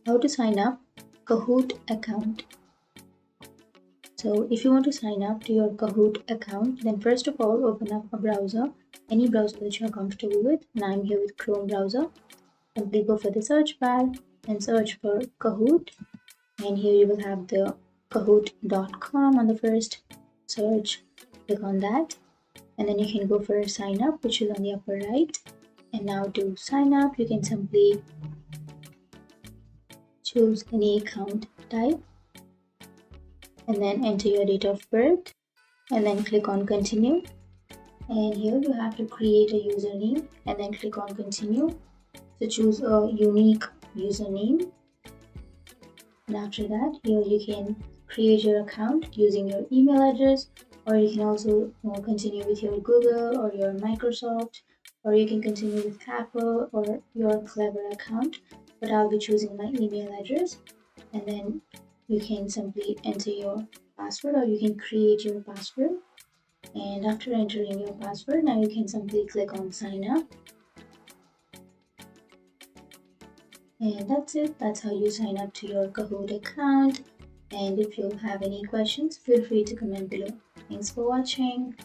How to sign up Kahoot account. So if you want to sign up to your Kahoot account, then first of all open up a browser, any browser that you are comfortable with, and I'm here with Chrome browser. Simply go for the search bar and search for Kahoot, and here you will have the kahoot.com on the first search. Click on that, and then you can go for sign up, which is on the upper right. And now to sign up, you can simply choose any account type and then enter your date of birth and then click on continue. And here you have to create a username and then click on continue. So choose a unique username, and after that here you can create your account using your email address, or you can also continue with your Google or your Microsoft, or you can continue with Apple or your Clever account, but I'll be choosing my email address. And then you can simply enter your password, or you can create your password. And after entering your password, now you can simply click on sign up. And that's it. That's how you sign up to your Kahoot account. And if you have any questions, feel free to comment below. Thanks for watching.